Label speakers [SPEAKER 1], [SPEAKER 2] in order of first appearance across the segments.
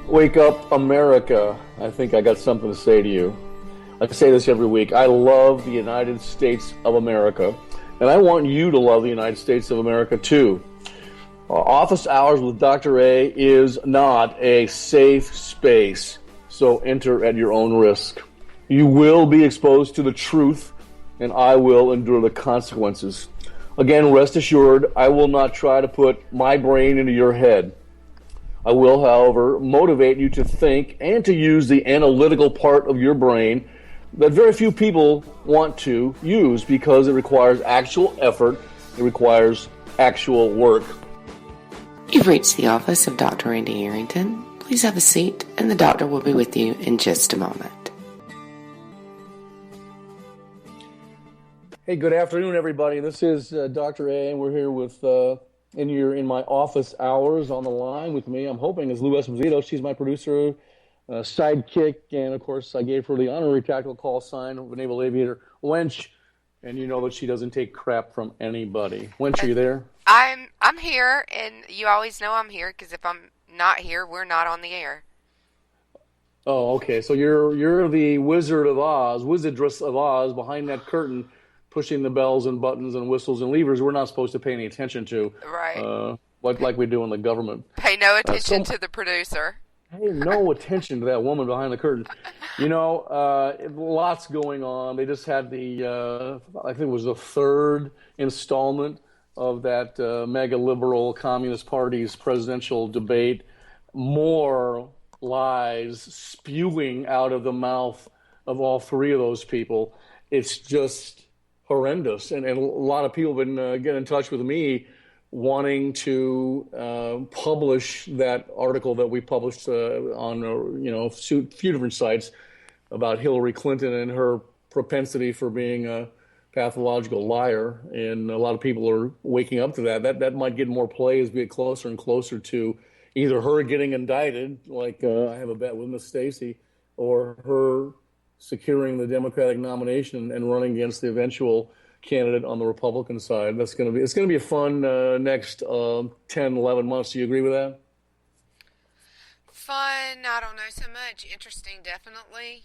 [SPEAKER 1] Wake up, America. I think I got something to say to you. I say this every week. I love the United States of America, and I want you to love the United States of America too. Office Hours with Dr. A is not a safe space, so enter at your own risk. You will be exposed to the truth, and I will endure the consequences. Again, rest assured, I will not try to put my brain into your head. I will, however, motivate you to think and to use the analytical part of your brain that very few people want to use because it requires actual effort, it requires actual work.
[SPEAKER 2] You've reached the office of Dr. Randy Arrington. Please have a seat, and the doctor will be with you in just a moment.
[SPEAKER 1] Hey, good afternoon, everybody. This is Dr. A, and we're here with in my office hours on the line with me. I'm hoping is Lou Esposito. She's my producer, sidekick, and of course I gave her the honorary tactical call sign of a naval aviator, Wench, and you know that she doesn't take crap from anybody. Wench, are you there?
[SPEAKER 3] I'm here, and you always know I'm here because if I'm not here, we're not on the air.
[SPEAKER 1] Oh, okay. So you're the Wizard of Oz, Wizardress of Oz, behind that curtain, pushing the bells and buttons and whistles and levers we're not supposed to pay any attention to.
[SPEAKER 3] Right.
[SPEAKER 1] Like we do in the government.
[SPEAKER 3] Pay no attention to the producer.
[SPEAKER 1] Pay no attention to that woman behind the curtain. You know, lots going on. They just had I think it was the third installment of that mega liberal Communist Party's presidential debate. More lies spewing out of the mouth of all three of those people. It's just horrendous, and a lot of people have been getting in touch with me wanting to publish that article that we published on a few different sites about Hillary Clinton and her propensity for being a pathological liar, and a lot of people are waking up to that might get more play as we get closer and closer to either her getting indicted, like I have a bet with Miss Stacy, or her securing the Democratic nomination and running against the eventual candidate on the Republican side. It's going to be a fun next 10, 11 months. Do you agree with that?
[SPEAKER 3] Fun, I don't know so much. Interesting, definitely.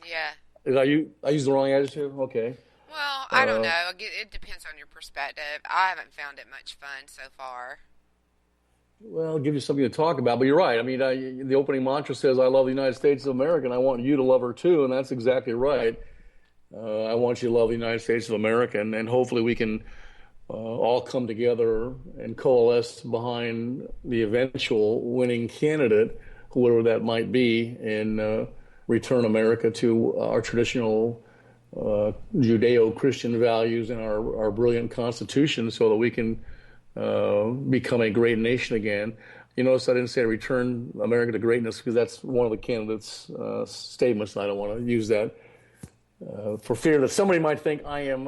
[SPEAKER 3] Yeah.
[SPEAKER 1] I used the wrong adjective? Okay.
[SPEAKER 3] Well, I don't know. It depends on your perspective. I haven't found it much fun so far.
[SPEAKER 1] Well, it'll give you something to talk about, but you're right. I mean, the opening mantra says, I love the United States of America, and I want you to love her too, and that's exactly right. I want you to love the United States of America, and hopefully we can all come together and coalesce behind the eventual winning candidate, whoever that might be, and return America to our traditional Judeo-Christian values and our brilliant Constitution so that we can become a great nation again. You notice I didn't say return America to greatness because that's one of the candidates' statements, and I don't want to use that for fear that somebody might think I am,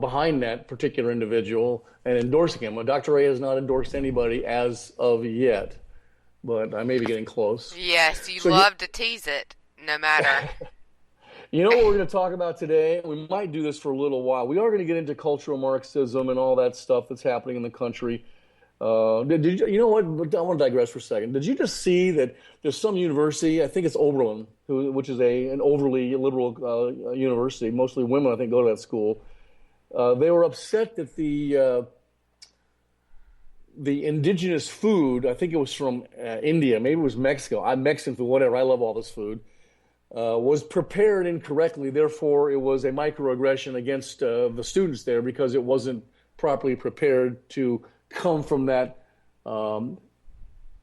[SPEAKER 1] behind that particular individual and endorsing him. Well, Dr. A has not endorsed anybody as of yet, but I may be getting close.
[SPEAKER 3] Yes, you love to tease it, no matter.
[SPEAKER 1] You know what we're going to talk about today? We might do this for a little while. We are going to get into cultural Marxism and all that stuff that's happening in the country. You know what? I want to digress for a second. Did you just see that there's some university, I think it's Oberlin, which is an overly liberal university. Mostly women, I think, go to that school. They were upset that the indigenous food, I think it was from India, maybe it was Mexico. I'm Mexican food, whatever. I love all this food. Was prepared incorrectly. Therefore, it was a microaggression against the students there because it wasn't properly prepared to come from that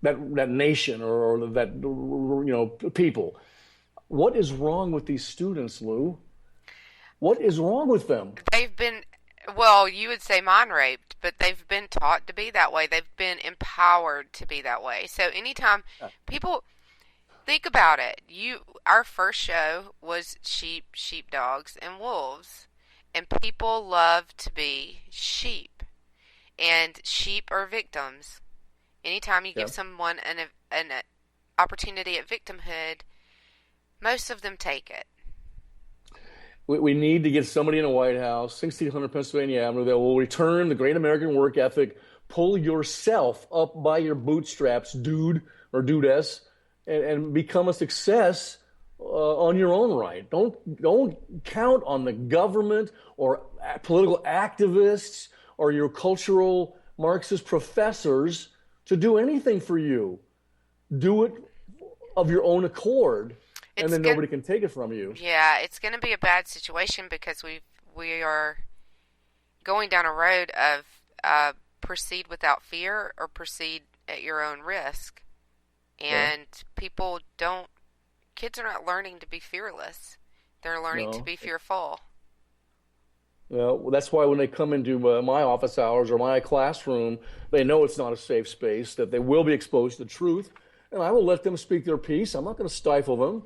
[SPEAKER 1] nation or that people. What is wrong with these students, Lou? What is wrong with them?
[SPEAKER 3] They've been, well, you would say mind raped, but they've been taught to be that way. They've been empowered to be that way. So anytime people think about it, our first show was sheep, dogs, and wolves, and people love to be sheep. And sheep are victims. Anytime you give someone an opportunity at victimhood, most of them take it.
[SPEAKER 1] We need to get somebody in the White House, 1600 Pennsylvania Avenue, that will return the great American work ethic, pull yourself up by your bootstraps, dude or dudess, and become a success on your own right. Don't count on the government or political activists or your cultural Marxist professors to do anything for you. Do it of your own accord, and then nobody can take it from you.
[SPEAKER 3] Yeah, it's going to be a bad situation because we are going down a road of proceed without fear or proceed at your own risk. And kids are not learning to be fearless. They're learning to be fearful.
[SPEAKER 1] Well, that's why when they come into my office hours or my classroom, they know it's not a safe space, that they will be exposed to the truth, and I will let them speak their piece. I'm not going to stifle them.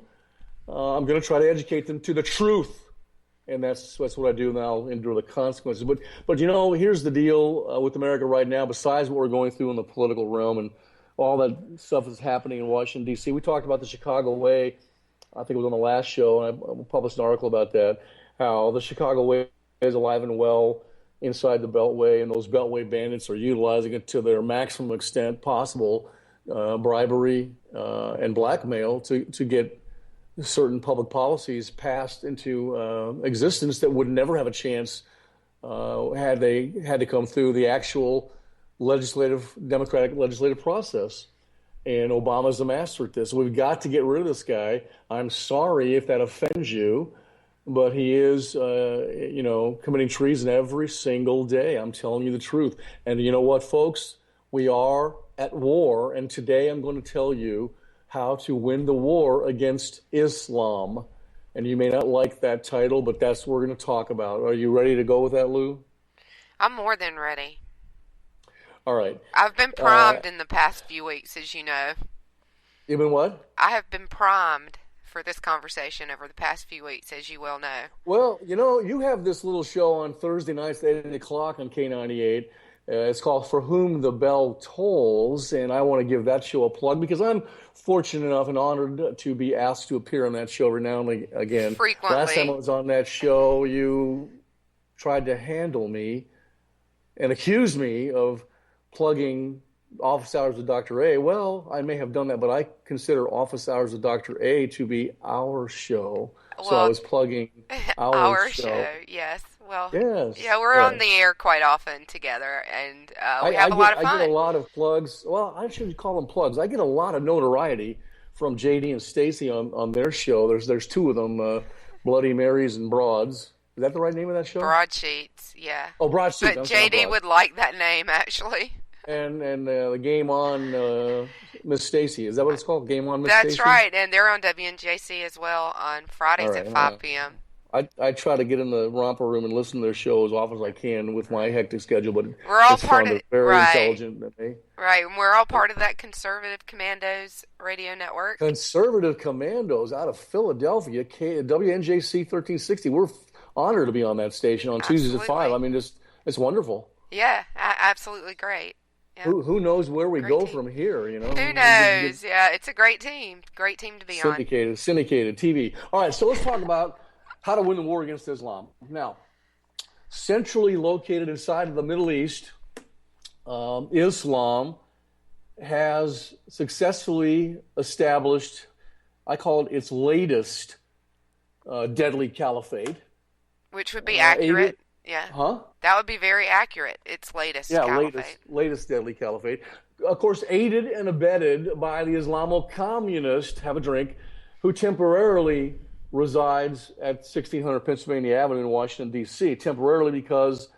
[SPEAKER 1] I'm going to try to educate them to the truth. And that's what I do, and I'll endure the consequences. But here's the deal with America right now, besides what we're going through in the political realm and all that stuff that's happening in Washington, D.C. We talked about the Chicago Way. I think it was on the last show, and I published an article about that, how the Chicago Way is alive and well inside the Beltway, and those Beltway bandits are utilizing it to their maximum extent possible, bribery and blackmail to get certain public policies passed into existence that would never have a chance had they had to come through the actual democratic legislative process. And Obama's the master at this. We've got to get rid of this guy. I'm sorry if that offends you, but he is, committing treason every single day. I'm telling you the truth. And you know what, folks? We are at war, and today I'm going to tell you how to win the war against Islam. And you may not like that title, but that's what we're going to talk about. Are you ready to go with that, Lou?
[SPEAKER 3] I'm more than ready.
[SPEAKER 1] All right.
[SPEAKER 3] I've been primed in the past few weeks, as you know.
[SPEAKER 1] You've been what?
[SPEAKER 3] I have been primed for this conversation over the past few weeks, as you well know.
[SPEAKER 1] Well, you have this little show on Thursday nights at 8 o'clock on K98. It's called For Whom the Bell Tolls, and I want to give that show a plug because I'm fortunate enough and honored to be asked to appear on that show every now and again.
[SPEAKER 3] Frequently.
[SPEAKER 1] Last time I was on that show, you tried to handle me and accuse me of plugging Office Hours with Dr. A. Well, I may have done that, but I consider Office Hours with Dr. A to be our show. Well, so I was plugging our show.
[SPEAKER 3] Yes. Well,
[SPEAKER 1] yes,
[SPEAKER 3] yeah, we're on the air quite often together, and we have a lot of fun.
[SPEAKER 1] I get a lot of plugs. Well, I shouldn't call them plugs. I get a lot of notoriety from JD and Stacy on their show. There's two of them, Bloody Marys and Broads. Is that the right name of that show?
[SPEAKER 3] Broadsheets, yeah.
[SPEAKER 1] Oh, Broadsheets.
[SPEAKER 3] But JD would like that name, actually.
[SPEAKER 1] And the Game On Miss Stacy. Is that what it's called? Game On Miss Stacy?
[SPEAKER 3] That's right, and they're on WNJC as well on Fridays at 5 p.m.
[SPEAKER 1] I try to get in the romper room and listen to their show as often as I can with my hectic schedule, but
[SPEAKER 3] we're all part of
[SPEAKER 1] very intelligent than me.
[SPEAKER 3] Right, and we're all part of that Conservative Commandos radio network.
[SPEAKER 1] Conservative Commandos out of Philadelphia, WNJC 1360. We're honored to be on that station on Tuesdays at 5. I mean, it's wonderful.
[SPEAKER 3] Yeah, absolutely great. Yeah.
[SPEAKER 1] Who knows where we go from here,
[SPEAKER 3] Who knows? Yeah, it's a great team. Great team to be on.
[SPEAKER 1] Syndicated TV. All right, so let's talk about how to win the war against Islam. Now, centrally located inside of the Middle East, Islam has successfully established, I call it its latest deadly caliphate.
[SPEAKER 3] Which would be accurate. Yeah.
[SPEAKER 1] Huh?
[SPEAKER 3] That would be very accurate. Its latest caliphate.
[SPEAKER 1] Latest deadly caliphate. Of course, aided and abetted by the Islamo-communist, have a drink, who temporarily resides at 1600 Pennsylvania Avenue in Washington, D.C. Temporarily because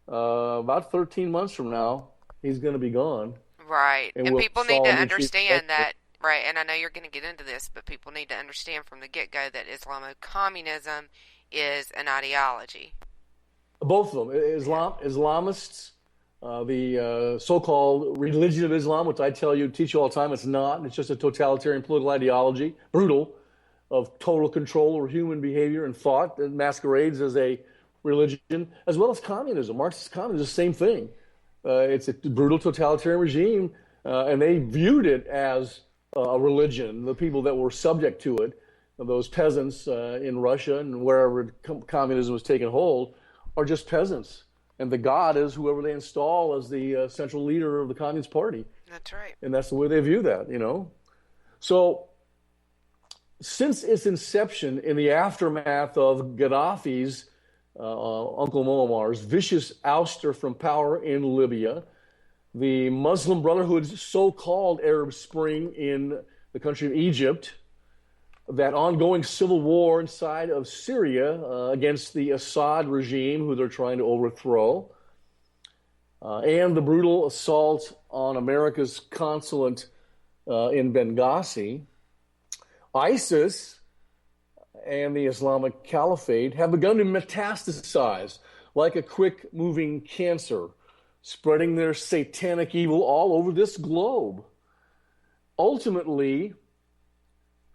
[SPEAKER 1] about 13 months from now, he's going to be gone.
[SPEAKER 3] Right. And people need to understand that, right, and I know you're going to get into this, but people need to understand from the get-go that Islamo-communism is an ideology.
[SPEAKER 1] Both of them. Islamists, the so-called religion of Islam, which I teach you all the time, it's not. It's just a totalitarian political ideology, brutal, of total control over human behavior and thought that masquerades as a religion, as well as communism. Marxist communism is the same thing. It's a brutal totalitarian regime, and they viewed it as a religion. The people that were subject to it, those peasants in Russia and wherever communism was taking hold, are just peasants. And the god is whoever they install as the central leader of the Communist Party.
[SPEAKER 3] That's right.
[SPEAKER 1] And that's the way they view that, you know. So since its inception in the aftermath of Gaddafi's, Uncle Muammar's vicious ouster from power in Libya, the Muslim Brotherhood's so-called Arab Spring in the country of Egypt, that ongoing civil war inside of Syria against the Assad regime, who they're trying to overthrow, and the brutal assault on America's consulate in Benghazi, ISIS and the Islamic Caliphate have begun to metastasize like a quick-moving cancer, spreading their satanic evil all over this globe. Ultimately,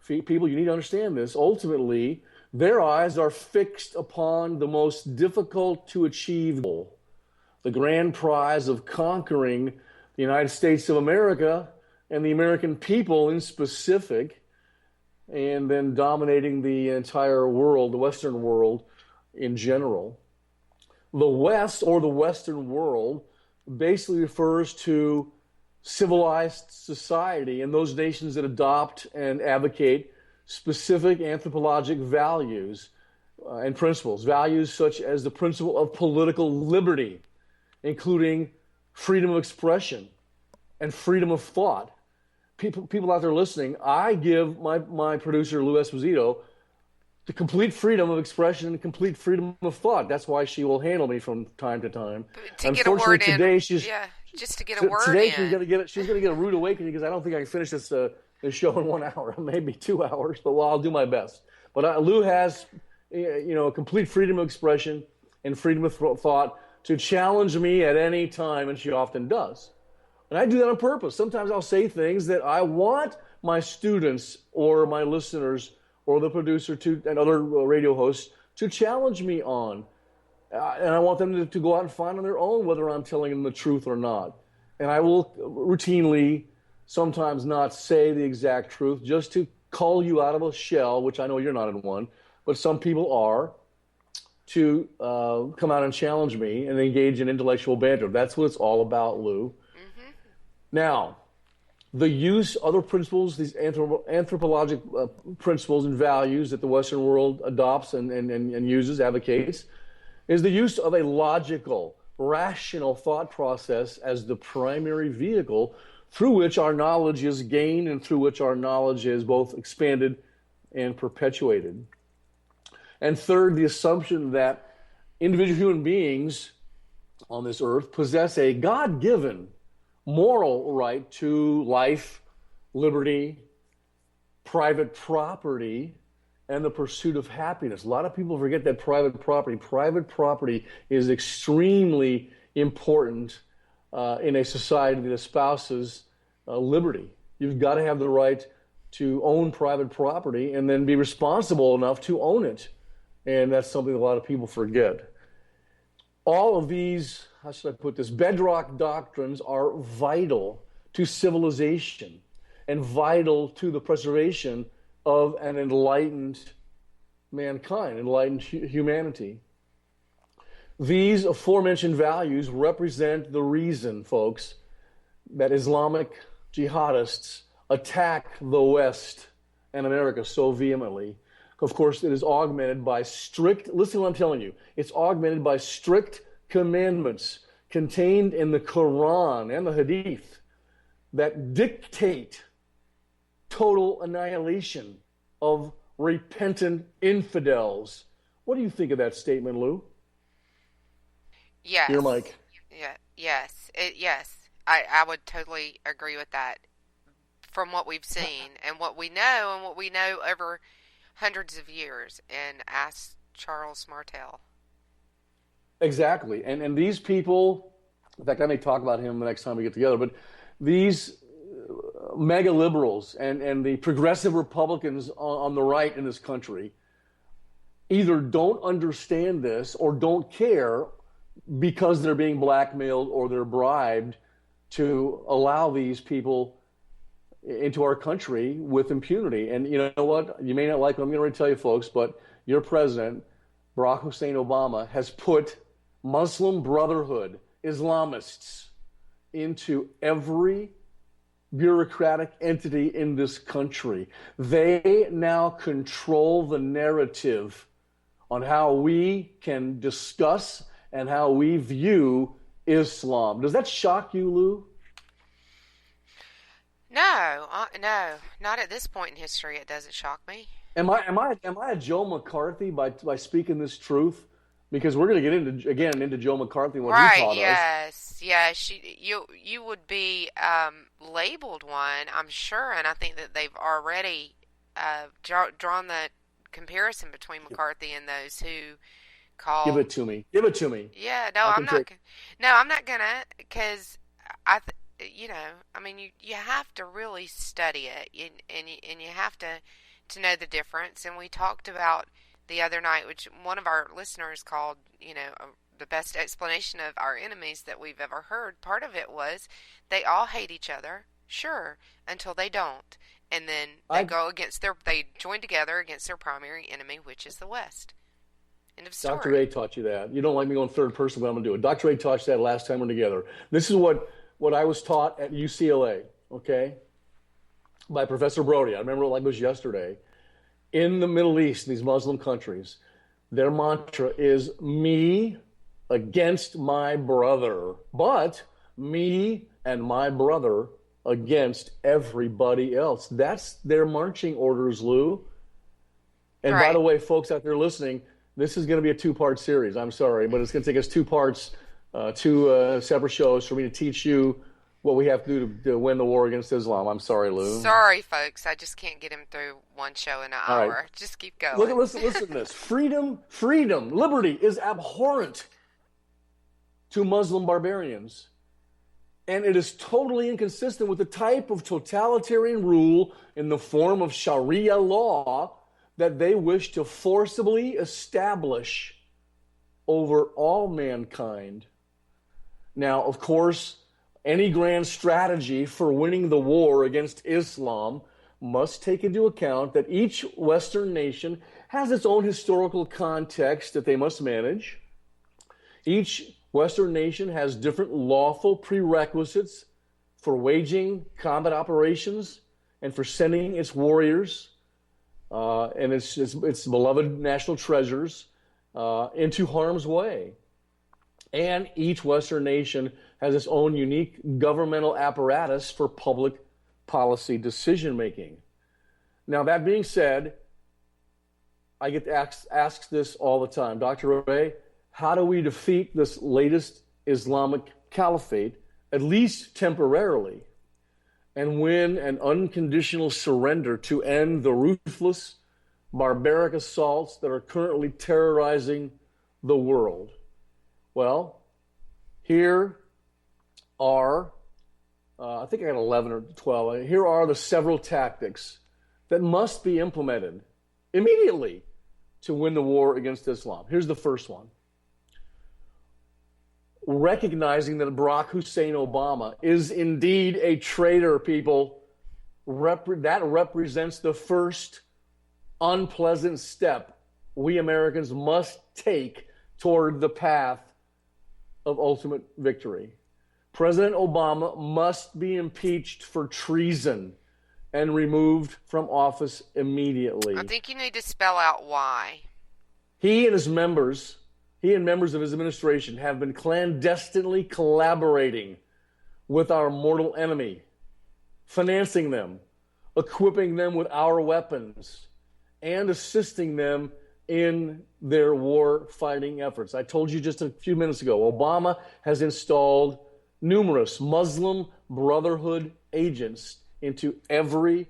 [SPEAKER 1] people, you need to understand this, ultimately, their eyes are fixed upon the most difficult to achieve goal, the grand prize of conquering the United States of America and the American people in specific, and then dominating the entire world, the Western world in general. The West, or the Western world, basically refers to civilized society and those nations that adopt and advocate specific anthropologic values and principles, values such as the principle of political liberty, including freedom of expression and freedom of thought. People out there listening, I give my producer, Lou Esposito, the complete freedom of expression and complete freedom of thought. That's why she will handle me from time to time.
[SPEAKER 3] To get a word in.
[SPEAKER 1] Today she's
[SPEAKER 3] just to get a word
[SPEAKER 1] today
[SPEAKER 3] in.
[SPEAKER 1] She's gonna get a rude awakening because I don't think I can finish this show in 1 hour, maybe 2 hours. But I'll do my best. But Lou has, complete freedom of expression and freedom of thought to challenge me at any time, and she often does. And I do that on purpose. Sometimes I'll say things that I want my students or my listeners or the producer and other radio hosts to challenge me on. And I want them to go out and find on their own whether I'm telling them the truth or not. And I will routinely sometimes not say the exact truth just to call you out of a shell, which I know you're not in one, but some people are, to come out and challenge me and engage in intellectual banter. That's what it's all about, Lou. Mm-hmm. Now, the use, other principles, these anthropologic principles and values that the Western world adopts and uses, advocates, is the use of a logical, rational thought process as the primary vehicle through which our knowledge is gained and through which our knowledge is both expanded and perpetuated. And third, the assumption that individual human beings on this earth possess a God-given moral right to life, liberty, private property, and the pursuit of happiness. A lot of people forget that private property is extremely important in a society that espouses liberty. You've got to have the right to own private property and then be responsible enough to own it. And that's something a lot of people forget. All of these, how should I put this, bedrock doctrines are vital to civilization and vital to the preservation of an enlightened mankind, enlightened humanity. These aforementioned values represent the reason, folks, that Islamic jihadists attack the West and America so vehemently. Of course, it is augmented by listen to what I'm telling you, it's augmented by strict commandments contained in the Quran and the Hadith that dictate total annihilation of repentant infidels. What do you think of that statement, Lou?
[SPEAKER 3] Yes.
[SPEAKER 1] Your mic.
[SPEAKER 3] Yeah. Yes. Yes. I would totally agree with that. From what we've seen and what we know over hundreds of years, and ask Charles Martel.
[SPEAKER 1] Exactly. And these people, in fact, I may talk about him the next time we get together, but these mega liberals and the progressive Republicans on the right in this country either don't understand this or don't care because they're being blackmailed or they're bribed to allow these people into our country with impunity. And you know what? You may not like what I'm going to tell you, folks, but your president, Barack Hussein Obama, has put Muslim Brotherhood, Islamists into every bureaucratic entity in this country. They now control the narrative on how we can discuss and how we view Islam. Does that shock you, Lou?
[SPEAKER 3] No, no, not at this point in history. It doesn't shock me.
[SPEAKER 1] Am I a Joe McCarthy by speaking this truth? Because we're going to get into Joe McCarthy and what he
[SPEAKER 3] Right?
[SPEAKER 1] taught us.
[SPEAKER 3] Yes. You would be labeled one, I'm sure, and I think that they've already drawn the comparison between McCarthy and those who
[SPEAKER 1] Give
[SPEAKER 3] call.
[SPEAKER 1] it to me. Give it to me.
[SPEAKER 3] Yeah, no,
[SPEAKER 1] I
[SPEAKER 3] I'm
[SPEAKER 1] can
[SPEAKER 3] not.
[SPEAKER 1] take.
[SPEAKER 3] No, I'm not gonna, because I mean, you have to really study it, and you have to know the difference. And we talked about the other night, which one of our listeners called, the best explanation of our enemies that we've ever heard. Part of it was they all hate each other, sure, until they don't, and then they join together against their primary enemy, which is the West. End of story.
[SPEAKER 1] Dr. A taught you that. You don't like me going third person, but I'm going to do it. Dr. A taught you that last time we're together. This is what I was taught at UCLA, okay, by Professor Brody. I remember it like it was yesterday. In the Middle East, these Muslim countries, their mantra is me against my brother, but me and my brother against everybody else. That's their marching orders, Lou. And by the way, folks out there listening, this is going to be a two-part series. I'm sorry, but it's going to take us two parts, two separate shows for me to teach you what we have to do to win the war against Islam. I'm sorry, Lou.
[SPEAKER 3] Sorry, folks. I just can't get him through one show in an hour. Right. Just keep going.
[SPEAKER 1] Listen to this. Freedom, liberty is abhorrent to Muslim barbarians. And it is totally inconsistent with the type of totalitarian rule in the form of Sharia law that they wish to forcibly establish over all mankind. Now, of course, any grand strategy for winning the war against Islam must take into account that each Western nation has its own historical context that they must manage. Each Western nation has different lawful prerequisites for waging combat operations and for sending its warriors and its beloved national treasures into harm's way. And each Western nation has its own unique governmental apparatus for public policy decision-making. Now, that being said, I get asked this all the time. Dr. Ray, how do we defeat this latest Islamic Caliphate, at least temporarily, and win an unconditional surrender to end the ruthless, barbaric assaults that are currently terrorizing the world? Well, here are, I think I got 11 or 12. Here are the several tactics that must be implemented immediately to win the war against Islam. Here's the first one. Recognizing that Barack Hussein Obama is indeed a traitor, people, that represents the first unpleasant step we Americans must take toward the path of ultimate victory. President Obama must be impeached for treason and removed from office immediately.
[SPEAKER 3] I think you need to spell out why.
[SPEAKER 1] He and members of his administration have been clandestinely collaborating with our mortal enemy, financing them, equipping them with our weapons, and assisting them in their war-fighting efforts. I told you just a few minutes ago, Obama has installed numerous Muslim Brotherhood agents into every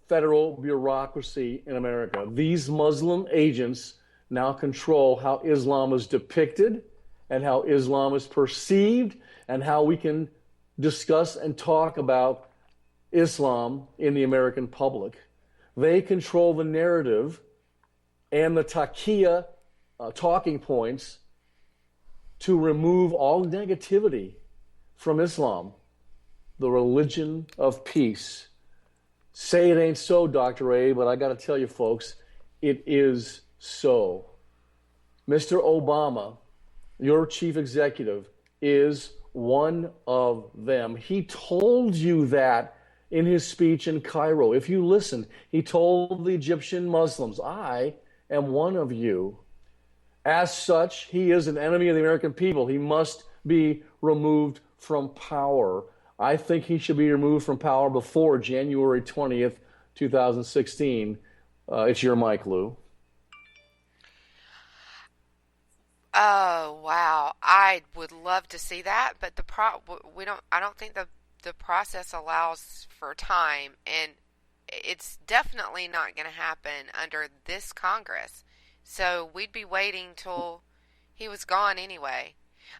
[SPEAKER 1] federal bureaucracy in America. These Muslim agents now control how Islam is depicted and how Islam is perceived and how we can discuss and talk about Islam in the American public. They control the narrative and the taqiyya talking points to remove all negativity from Islam, the religion of peace. Say it ain't so, Dr. A, but I got to tell you, folks, it is so. Mr. Obama your chief executive, is one of them. He told you that in his speech in Cairo. If you listened, he told the Egyptian Muslims, I am one of you. As such, he is an enemy of the American people. He must be removed from power. I think he should be removed from power before January 20th, 2016. It's your mic, Lou.
[SPEAKER 3] Oh, wow. I would love to see that, but I don't think the process allows for time, and it's definitely not going to happen under this Congress. So we'd be waiting till he was gone anyway.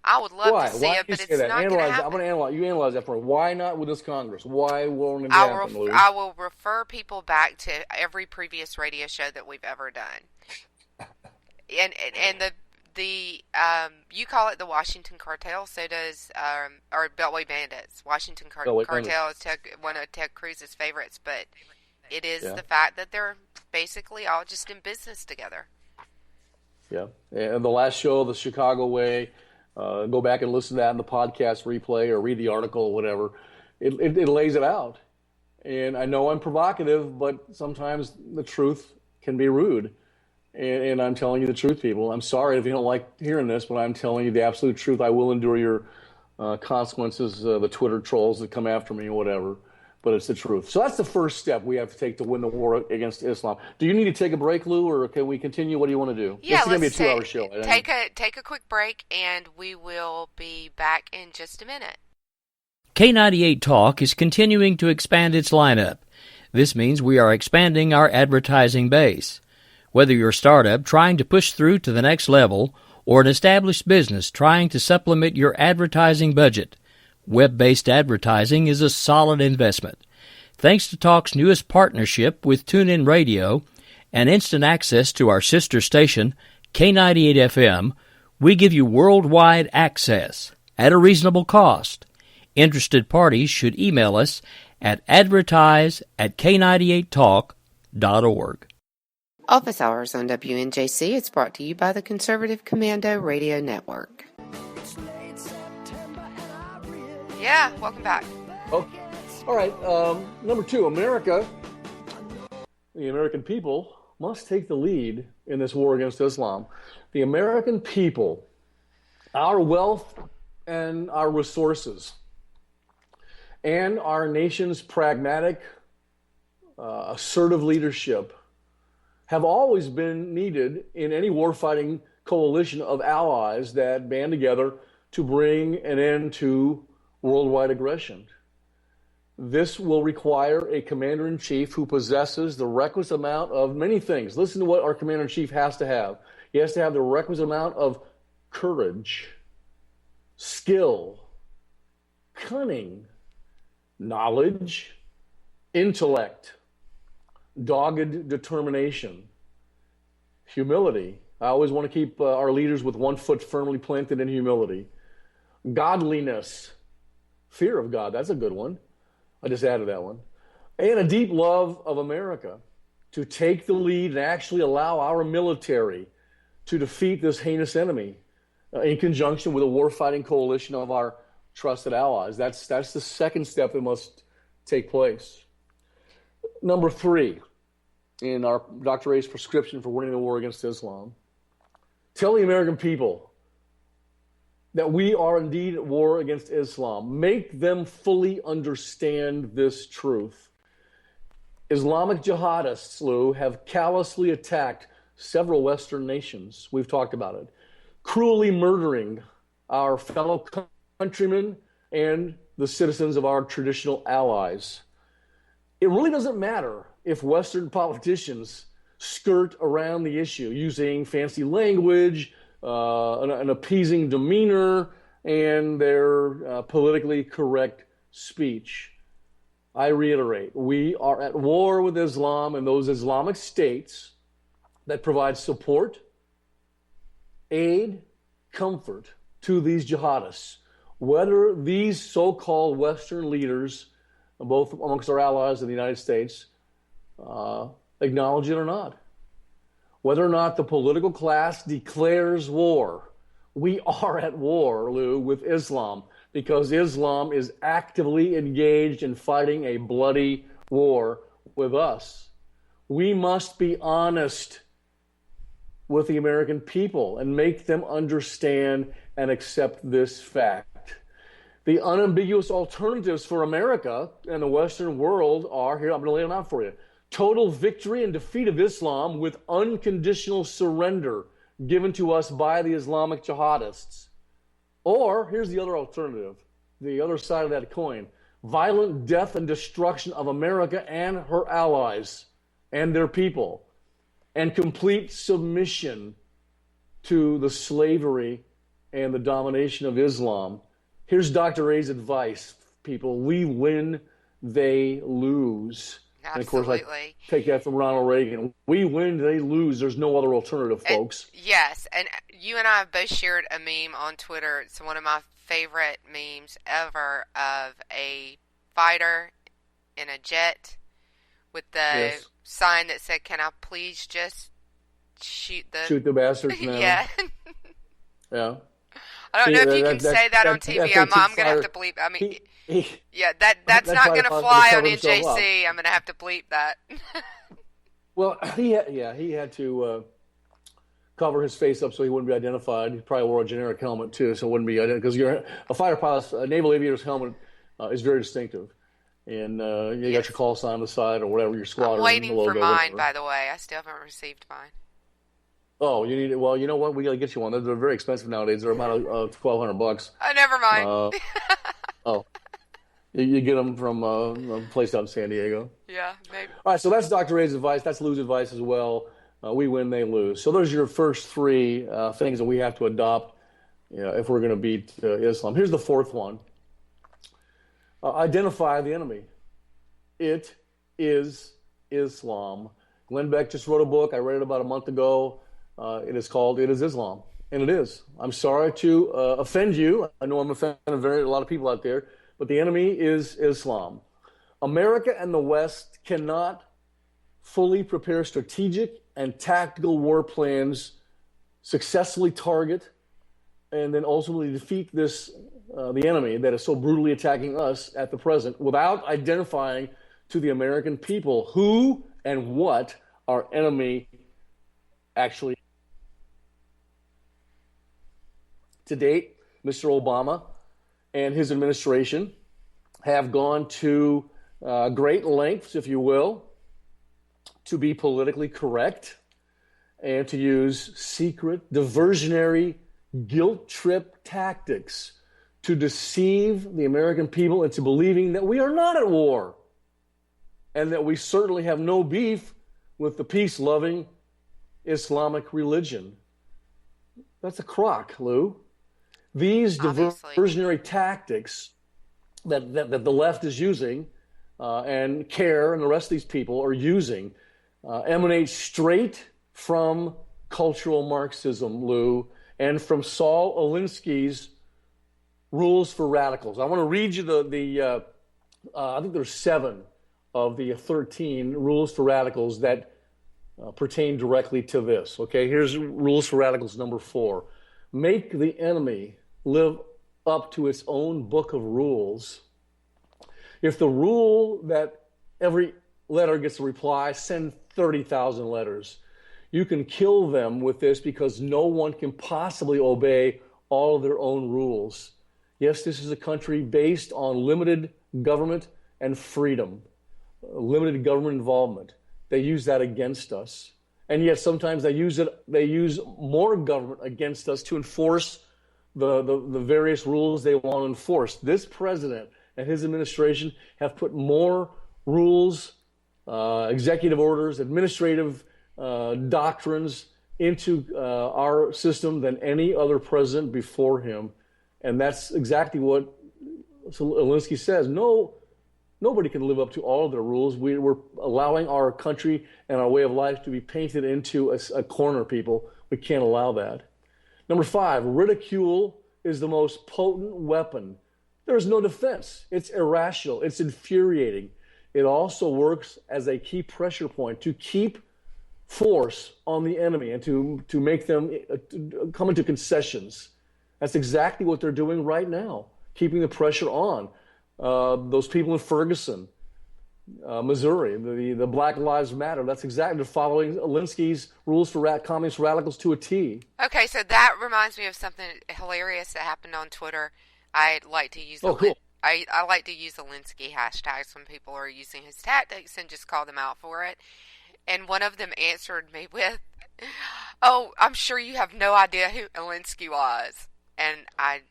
[SPEAKER 3] I would love to see it, but it's not going to happen.
[SPEAKER 1] I'm going to analyze that for me. Why not with this Congress? Why won't it happen, Lou?
[SPEAKER 3] I will refer people back to every previous radio show that we've ever done. And the you call it the Washington Cartel, so does or Beltway Bandits. Washington Cartel is one of Ted Cruz's favorites, but it is the fact that they're basically all just in business together.
[SPEAKER 1] Yeah, and the last show, the Chicago Way, go back and listen to that in the podcast replay or read the article or whatever. It lays it out. And I know I'm provocative, but sometimes the truth can be rude. And I'm telling you the truth, people. I'm sorry if you don't like hearing this, but I'm telling you the absolute truth. I will endure your consequences, the Twitter trolls that come after me or whatever. But it's the truth. So that's the first step we have to take to win the war against Islam. Do you need to take a break, Lou, or can we continue? What do you want to do?
[SPEAKER 3] Yeah,
[SPEAKER 1] it's going to be a 2-hour show.
[SPEAKER 3] Take a quick break, and we will be back in just a minute.
[SPEAKER 4] K98 Talk is continuing to expand its lineup. This means we are expanding our advertising base. Whether you're a startup trying to push through to the next level or an established business trying to supplement your advertising budget, web-based advertising is a solid investment. Thanks to Talk's newest partnership with TuneIn Radio and instant access to our sister station, K98 FM, we give you worldwide access at a reasonable cost. Interested parties should email us at advertise@k98talk.org.
[SPEAKER 2] Office Hours on WNJC is brought to you by the Conservative Commando Radio Network.
[SPEAKER 3] Yeah, welcome back.
[SPEAKER 1] Oh, all right. Number 2, America, the American people must take the lead in this war against Islam. The American people, our wealth and our resources, and our nation's pragmatic, assertive leadership have always been needed in any warfighting coalition of allies that band together to bring an end to worldwide aggression. This will require a commander-in-chief who possesses the requisite amount of many things. Listen to what our commander-in-chief has to have. He has to have the requisite amount of courage, skill, cunning, knowledge, intellect, dogged determination, humility. I always want to keep our leaders with one foot firmly planted in humility. Godliness, fear of God, that's a good one. I just added that one. And a deep love of America to take the lead and actually allow our military to defeat this heinous enemy in conjunction with a warfighting coalition of our trusted allies. That's the second step that must take place. Number 3 in our Dr. A's prescription for winning the war against Islam, tell the American people that we are indeed at war against Islam. Make them fully understand this truth. Islamic jihadists, Lou, have callously attacked several Western nations. We've talked about it. Cruelly murdering our fellow countrymen and the citizens of our traditional allies. It really doesn't matter if Western politicians skirt around the issue using fancy language, an appeasing demeanor, and their politically correct speech. I reiterate, we are at war with Islam and those Islamic states that provide support, aid, comfort to these jihadists, whether these so-called Western leaders, both amongst our allies in the United States, acknowledge it or not. Whether or not the political class declares war, We are at war, Lou, with Islam because Islam is actively engaged in fighting a bloody war with us. We must be honest with the American people and make them understand and accept this fact. The unambiguous alternatives for America and the Western world are, here, I'm going to lay them out for you. Total victory and defeat of Islam with unconditional surrender given to us by the Islamic jihadists. Or, here's the other alternative, the other side of that coin, violent death and destruction of America and her allies and their people, and complete submission to the slavery and the domination of Islam. Here's Dr. A's advice, people. We win, they lose.
[SPEAKER 3] Absolutely.
[SPEAKER 1] And of course, I take that from Ronald Reagan. We win, they lose. There's no other alternative, folks.
[SPEAKER 3] Yes, and you and I have both shared a meme on Twitter. It's one of my favorite memes ever of a fighter in a jet with the sign that said, "Can I please just shoot the bastards now?" Yeah.
[SPEAKER 1] Yeah.
[SPEAKER 3] I don't know if you can say that on TV. I'm going to have to bleep. I mean, that's not going to fly on NJC. I'm going to have to bleep that.
[SPEAKER 1] Well, he had to cover his face up so he wouldn't be identified. He probably wore a generic helmet too, so it wouldn't be identified. Because a fighter pilot's, a naval aviator's helmet is very distinctive. And you got your call sign on the side or whatever, your squadron.
[SPEAKER 3] I'm waiting
[SPEAKER 1] logo,
[SPEAKER 3] for mine,
[SPEAKER 1] whatever.
[SPEAKER 3] by the way. I still haven't received mine.
[SPEAKER 1] Oh, you need it. Well, you know what? We got to get you one. They're very expensive nowadays. They're about $1,200.
[SPEAKER 3] Oh, never mind.
[SPEAKER 1] You get them from a place out in San Diego.
[SPEAKER 3] Yeah, maybe.
[SPEAKER 1] All right, so that's Dr. A's advice. That's Lou's advice as well. We win, they lose. So those are your first three things that we have to adopt if we're going to beat Islam. Here's the fourth one. Identify the enemy. It is Islam. Glenn Beck just wrote a book. I read it about a month ago. It is called It is Islam. And it is. I'm sorry to offend you. I know I'm offending a lot of people out there. But the enemy is Islam. America and the West cannot fully prepare strategic and tactical war plans, successfully target, and then ultimately defeat the enemy that is so brutally attacking us at the present without identifying to the American people who and what our enemy actually is. To date, Mr. Obama and his administration have gone to great lengths, if you will, to be politically correct and to use secret, diversionary, guilt trip tactics to deceive the American people into believing that we are not at war and that we certainly have no beef with the peace-loving Islamic religion. That's a crock, Lou. These diversionary tactics that the left is using and CARE and the rest of these people are using emanate straight from cultural Marxism, Lou, and from Saul Alinsky's Rules for Radicals. I want to read you I think there's 7 of the 13 Rules for Radicals that pertain directly to this. Okay, here's Rules for Radicals number 4. Make the enemy live up to its own book of rules. If the rule that every letter gets a reply, send 30,000 letters. You can kill them with this because no one can possibly obey all of their own rules. Yes, this is a country based on limited government and freedom, limited government involvement. They use that against us. And yet sometimes they use more government against us to enforce the various rules they want to enforce. This president and his administration have put more rules, executive orders, administrative doctrines into our system than any other president before him. And that's exactly what Alinsky says. Nobody can live up to all of their rules. We're allowing our country and our way of life to be painted into a corner, people. We can't allow that. Number 5, ridicule is the most potent weapon. There's no defense. It's irrational. It's infuriating. It also works as a key pressure point to keep force on the enemy and to make them come into concessions. That's exactly what they're doing right now, keeping the pressure on. Those people in Ferguson, Missouri, the Black Lives Matter, that's exactly, they're following Alinsky's rules for communist radicals to a T.
[SPEAKER 3] Okay, so that reminds me of something hilarious that happened on Twitter. I like to use
[SPEAKER 1] Cool.
[SPEAKER 3] I like to use Alinsky hashtags when people are using his tactics and just call them out for it. And one of them answered me with, "Oh, I'm sure you have no idea who Alinsky was." And I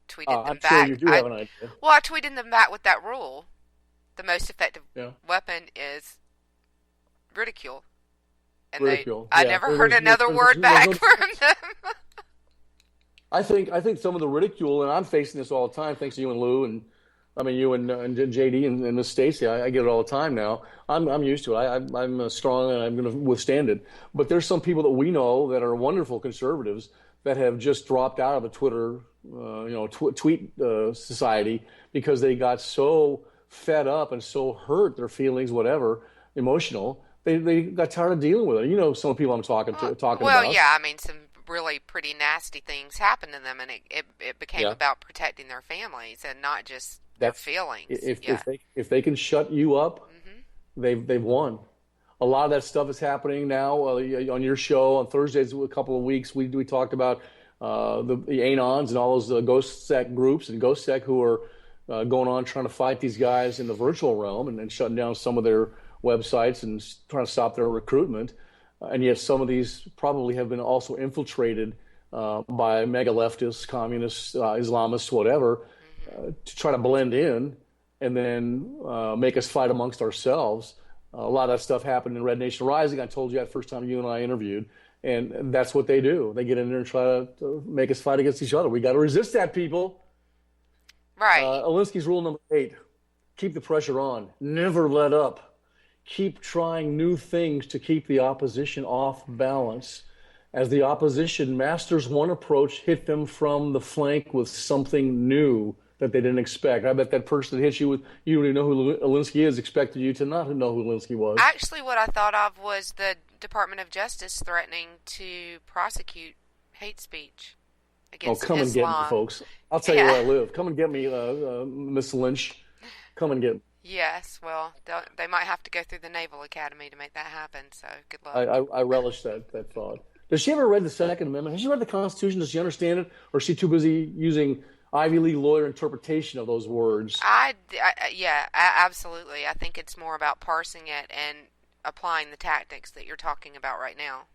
[SPEAKER 3] tweeted them
[SPEAKER 1] I'm
[SPEAKER 3] back.
[SPEAKER 1] sure you do have an idea.
[SPEAKER 3] Well, I tweeted them back with that rule. The most effective weapon is ridicule. And
[SPEAKER 1] Ridicule.
[SPEAKER 3] I never heard another word back from them.
[SPEAKER 1] I think some of the ridicule, and I'm facing this all the time, thanks to you and Lou, and I mean you and JD and Miss Stacy. I get it all the time now. I'm used to it. I'm strong, and I'm going to withstand it. But there's some people that we know that are wonderful conservatives that have just dropped out of the Twitter, tweet society because they got so fed up and so hurt, their feelings, whatever, emotional. They got tired of dealing with it. You know, some of the people I'm talking about.
[SPEAKER 3] Well, yeah, I mean, some really pretty nasty things happened to them, and it became about protecting their families and not just their feelings.
[SPEAKER 1] If they can shut you up, they've won. A lot of that stuff is happening now on your show on Thursdays. A couple of weeks we talked about the Anons and all those Ghost Sec groups and Ghost Sec who are going on trying to fight these guys in the virtual realm and shutting down some of their websites and trying to stop their recruitment. And yet some of these probably have been also infiltrated by mega leftists, communists, Islamists, whatever, to try to blend in and then make us fight amongst ourselves. A lot of that stuff happened in Red Nation Rising. I told you that first time you and I interviewed. And that's what they do. They get in there and try to make us fight against each other. We got to resist that, people.
[SPEAKER 3] Right.
[SPEAKER 1] Alinsky's rule number 8, keep the pressure on. Never let up. Keep trying new things to keep the opposition off balance. As the opposition masters one approach, hit them from the flank with something new that they didn't expect. I bet that person that hit you with, you already know who Alinsky is, expected you to not know who Alinsky was.
[SPEAKER 3] Actually, what I thought of was the Department of Justice threatening to prosecute hate speech against
[SPEAKER 1] come
[SPEAKER 3] Islam.
[SPEAKER 1] And get me, folks. I'll tell you where I live. Come and get me, Miss Lynch. Come and get me.
[SPEAKER 3] Yes, well, they might have to go through the Naval Academy to make that happen, so good luck.
[SPEAKER 1] I relish that thought. Does she ever read the Second Amendment? Has she read the Constitution? Does she understand it? Or is she too busy using Ivy League lawyer interpretation of those words?
[SPEAKER 3] Yeah, absolutely. I think it's more about parsing it and applying the tactics that you're talking about right now.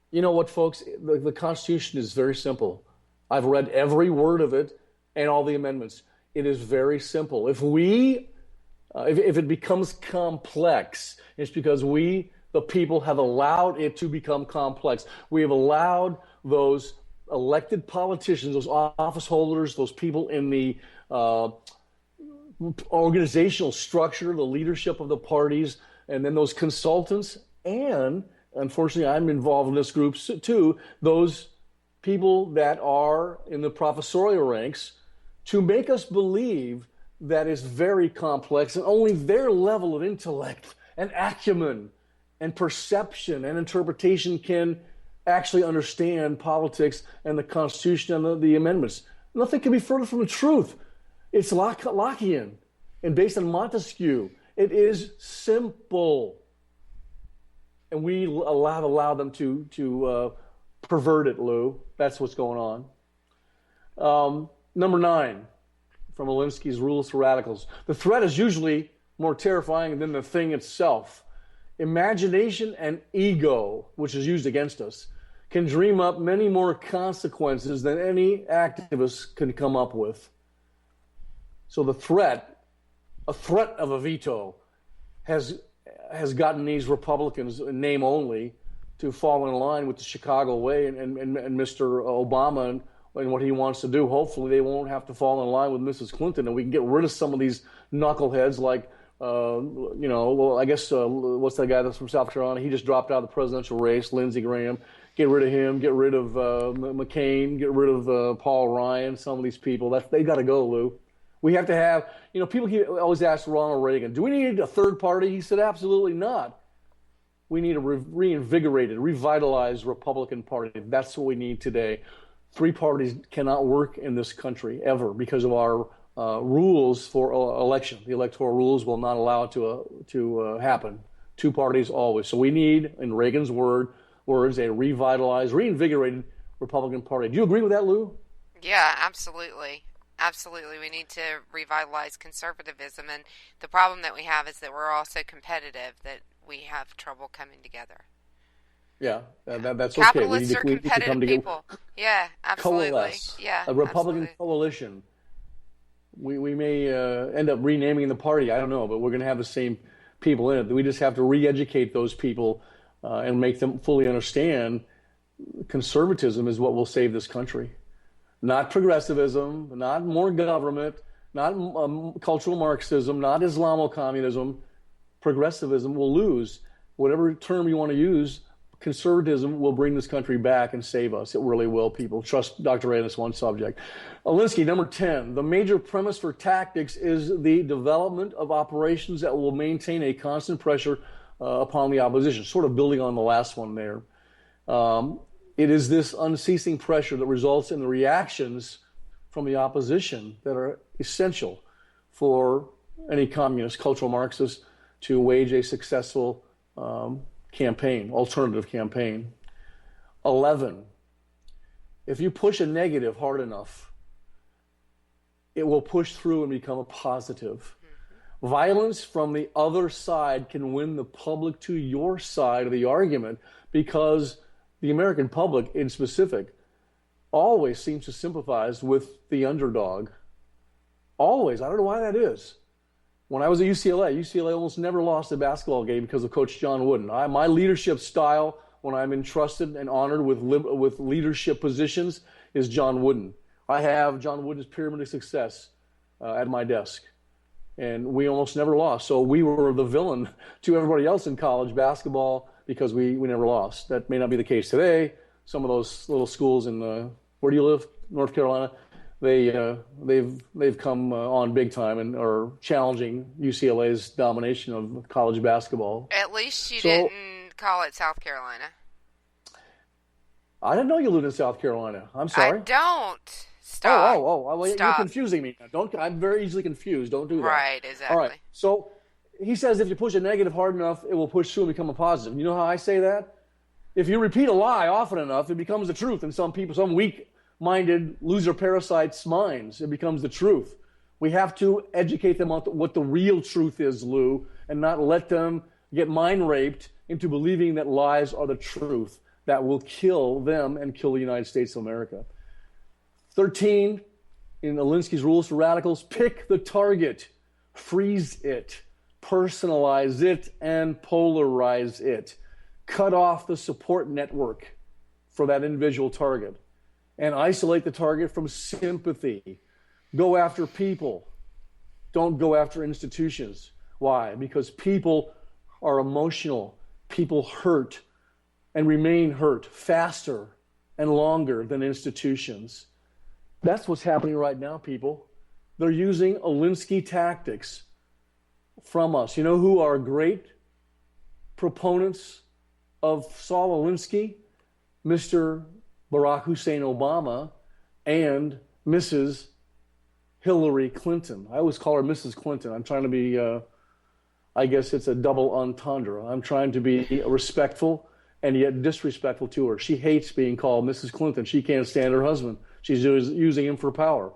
[SPEAKER 1] You know what, folks? The Constitution is very simple. I've read every word of it and all the amendments. It is very simple. If it becomes complex, it's because we, the people, have allowed it to become complex. We have allowed those elected politicians, those office holders, those people in the organizational structure, the leadership of the parties, and then those consultants, and unfortunately I'm involved in this group too, those people that are in the professorial ranks, to make us believe that is very complex and only their level of intellect and acumen and perception and interpretation can actually understand politics and the Constitution and the amendments. Nothing can be further from the truth. It's Lockean and based on Montesquieu. It is simple. And we have allowed them to pervert it, Lou. That's what's going on. Number 9. From Alinsky's Rules for Radicals. The threat is usually more terrifying than the thing itself. Imagination and ego, which is used against us, can dream up many more consequences than any activist can come up with. So the threat of a veto, has gotten these Republicans, in name only, to fall in line with the Chicago way and Mr. Obama and what he wants to do. Hopefully they won't have to fall in line with Mrs. Clinton, and we can get rid of some of these knuckleheads like, I guess, what's that guy that's from South Carolina? He just dropped out of the presidential race, Lindsey Graham. Get rid of him, get rid of McCain, get rid of Paul Ryan, some of these people. They got to go, Lou. We have to have, people always ask Ronald Reagan, do we need a third party? He said, absolutely not. We need a reinvigorated, revitalized Republican Party. That's what we need today. Three parties cannot work in this country ever because of our rules for election. The electoral rules will not allow it to happen. Two parties always. So we need, in Reagan's words, a revitalized, reinvigorated Republican Party. Do you agree with that, Lou?
[SPEAKER 3] Yeah, absolutely. Absolutely. We need to revitalize conservatism. And the problem that we have is that we're all so competitive that we have trouble coming together.
[SPEAKER 1] Yeah, that's okay.
[SPEAKER 3] Capitalists are competitive people. Yeah, absolutely.
[SPEAKER 1] Coalesce.
[SPEAKER 3] Yeah,
[SPEAKER 1] A Republican
[SPEAKER 3] absolutely.
[SPEAKER 1] coalition. We may end up renaming the party. I don't know, but we're going to have the same people in it. We just have to re-educate those people and make them fully understand conservatism is what will save this country. Not progressivism, not more government, not cultural Marxism, not Islamo-communism. Progressivism will lose. Whatever term you want to use, conservatism will bring this country back and save us. It really will, people. Trust Dr. Ray on this one subject. Alinsky, number 10. The major premise for tactics is the development of operations that will maintain a constant pressure upon the opposition, sort of building on the last one there. It is this unceasing pressure that results in the reactions from the opposition that are essential for any communist, cultural Marxist to wage a successful campaign, alternative campaign. 11, if you push a negative hard enough, it will push through and become a positive. Violence from the other side can win the public to your side of the argument because the American public in specific always seems to sympathize with the underdog. Always. I don't know why that is. When I was at UCLA almost never lost a basketball game because of Coach John Wooden. My leadership style, when I'm entrusted and honored with leadership positions, is John Wooden. I have John Wooden's Pyramid of Success at my desk, and we almost never lost. So we were the villain to everybody else in college basketball because we never lost. That may not be the case today. Some of those little schools in where do you live? North Carolina. They've come on big time and are challenging UCLA's domination of college basketball.
[SPEAKER 3] At least you didn't call it South Carolina.
[SPEAKER 1] I didn't know you lived in South Carolina. I'm sorry.
[SPEAKER 3] I don't. Stop.
[SPEAKER 1] Well,
[SPEAKER 3] Stop.
[SPEAKER 1] You're confusing me. I'm very easily confused. Don't do that.
[SPEAKER 3] Right, exactly.
[SPEAKER 1] All right. So he says if you push a negative hard enough, it will push through and become a positive. You know how I say that? If you repeat a lie often enough, it becomes the truth in some weak-minded loser parasites' minds. It becomes the truth. We have to educate them on what the real truth is, Lou, and not let them get mind raped into believing that lies are the truth that will kill them and kill the United States of America. 13, in Alinsky's Rules for Radicals, pick the target, freeze it, personalize it, and polarize it. Cut off the support network for that individual target and isolate the target from sympathy. Go after people. Don't go after institutions. Why? Because people are emotional. People hurt and remain hurt faster and longer than institutions. That's what's happening right now, people. They're using Alinsky tactics from us. You know who are great proponents of Saul Alinsky? Mr. Barack Hussein Obama and Mrs. Hillary Clinton. I always call her Mrs. Clinton. I'm trying to be, I guess it's a double entendre. I'm trying to be respectful and yet disrespectful to her. She hates being called Mrs. Clinton. She can't stand her husband. She's using him for power.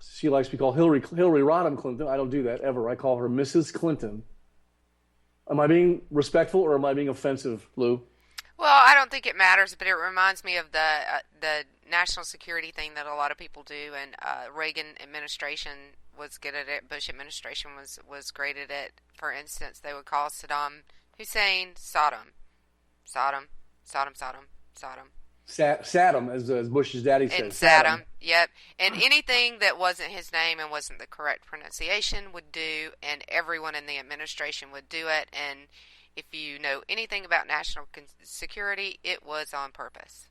[SPEAKER 1] She likes to be called Hillary Rodham Clinton. I don't do that ever. I call her Mrs. Clinton. Am I being respectful or am I being offensive, Lou?
[SPEAKER 3] Well, I don't think it matters, but it reminds me of the national security thing that a lot of people do, and Reagan administration was good at it. Bush administration was great at it. For instance, they would call Saddam Hussein Saddam. Saddam.
[SPEAKER 1] Saddam, as Bush's daddy says.
[SPEAKER 3] And Saddam, yep. And anything that wasn't his name and wasn't the correct pronunciation would do, and everyone in the administration would do it. And if you know anything about national security, it was on purpose.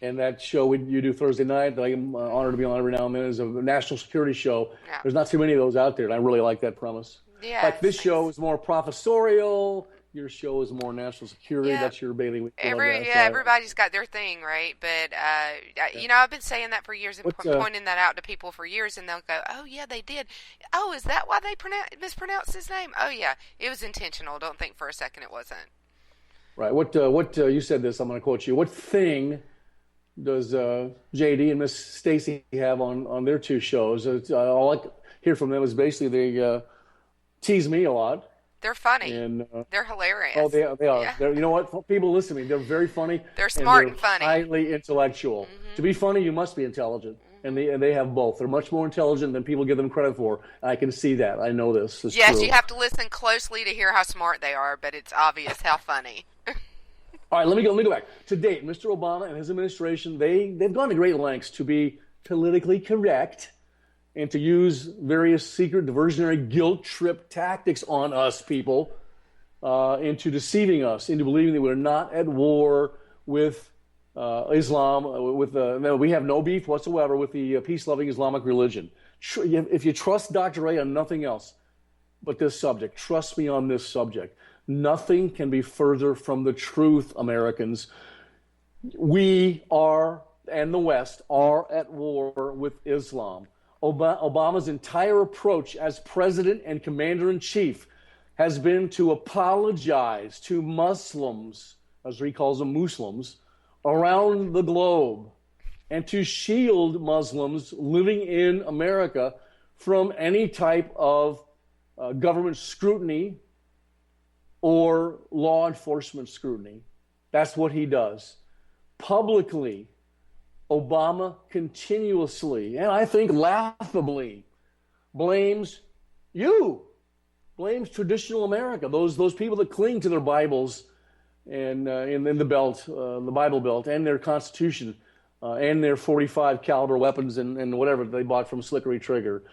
[SPEAKER 1] And that show you do Thursday night, that I'm honored to be on every now and then, is a national security show.
[SPEAKER 3] Yeah.
[SPEAKER 1] There's not too many of those out there, and I really like that premise.
[SPEAKER 3] Yeah,
[SPEAKER 1] like this show is more professorial. Your show is more national security.
[SPEAKER 3] Yeah.
[SPEAKER 1] That's your bailiwick. So
[SPEAKER 3] Everybody's got their thing, right? But I've been saying that for years and pointing that out to people for years, and they'll go, "Oh yeah, they did. Oh, is that why they mispronounced his name? Oh yeah, it was intentional. Don't think for a second it wasn't."
[SPEAKER 1] Right. What you said this? I'm going to quote you. What thing does JD and Miss Stacy have on their two shows? All I hear from them is basically they tease me a lot.
[SPEAKER 3] They're funny.
[SPEAKER 1] And
[SPEAKER 3] they're hilarious.
[SPEAKER 1] Oh, they are.
[SPEAKER 3] Yeah.
[SPEAKER 1] You know what? People listen to me. They're very funny.
[SPEAKER 3] They're smart and funny.
[SPEAKER 1] Highly intellectual. Mm-hmm. To be funny, you must be intelligent. Mm-hmm. And they have both. They're much more intelligent than people give them credit for. I can see that. I know this. It's
[SPEAKER 3] yes,
[SPEAKER 1] true.
[SPEAKER 3] You have to listen closely to hear how smart they are, but it's obvious how funny.
[SPEAKER 1] All right, let me go back. To date, Mr. Obama and his administration, they've gone to great lengths to be politically correct and to use various secret diversionary guilt trip tactics on us people into deceiving us, into believing that we're not at war with Islam, we have no beef whatsoever with the peace-loving Islamic religion. If you trust Dr. Ray on nothing else but this subject, trust me on this subject. Nothing can be further from the truth, Americans. We are, and the West, are at war with Islam. Obama's entire approach as president and commander-in-chief has been to apologize to Muslims, as he calls them Muslims, around the globe, and to shield Muslims living in America from any type of government scrutiny or law enforcement scrutiny. That's what he does. Publicly, Obama continuously, and I think laughably, blames traditional America, those people that cling to their Bibles and in the Bible Belt, and their Constitution, and their .45 caliber weapons and whatever they bought from Slickery Trigger.